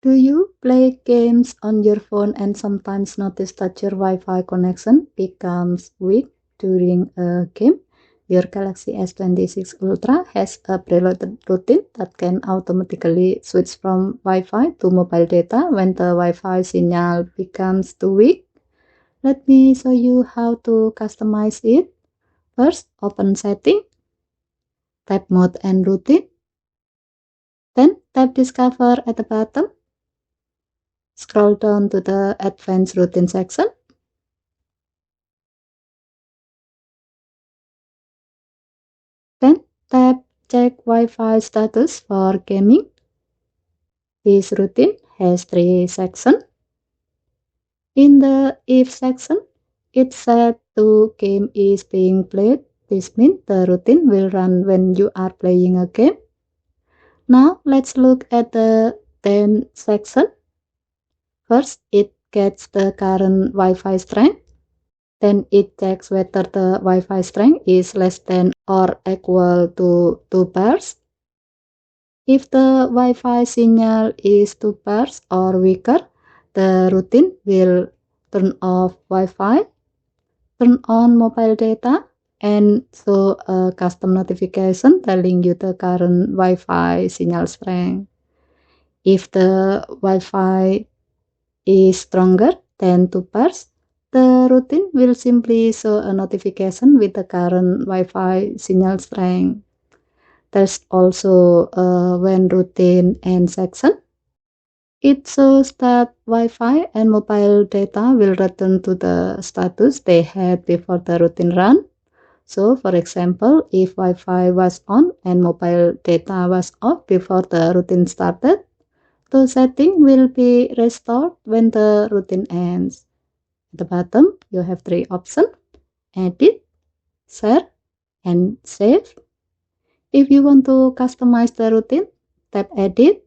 Do you play games on your phone and sometimes notice that your Wi-Fi connection becomes weak during a game? Your Galaxy S26 Ultra has a preloaded routine that can automatically switch from Wi-Fi to mobile data when the Wi-Fi signal becomes too weak. Let me show you how to customize it. First, open Setting, tap Mode and Routine, then tap Discover at the bottom. Scroll down to the Advanced Routine section. Then tap Check Wi-Fi status for gaming. This routine has 3 sections. In the If section, it's set to game is being played. This means the routine will run when you are playing a game. Now let's look at the Then section. First, it gets the current Wi-Fi strength. Then it checks whether the Wi-Fi strength is less than or equal to 2 pairs. If the Wi-Fi signal is 2 pairs or weaker, the routine will turn off Wi-Fi, turn on mobile data, and show a custom notification telling you the current Wi-Fi signal strength. If the Wi-Fi is stronger than 2 pairs, the routine will simply show a notification with the current Wi-Fi signal strength. There's also a When Routine End section. It shows that Wi-Fi and mobile data will return to the status they had before the routine run. So, for example, if Wi-Fi was on and mobile data was off before the routine started, the setting will be restored when the routine ends. At the bottom, you have 3 options: Edit, Share, and Save. If you want to customize the routine, tap Edit,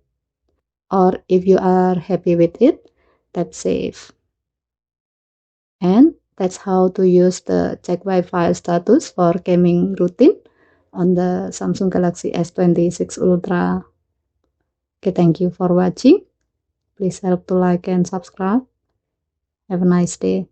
or if you are happy with it, tap Save. And that's how to use the Check Wi-Fi status for gaming routine on the Samsung Galaxy S26 Ultra. Okay, thank you for watching. Please help to like and subscribe. Have a nice day.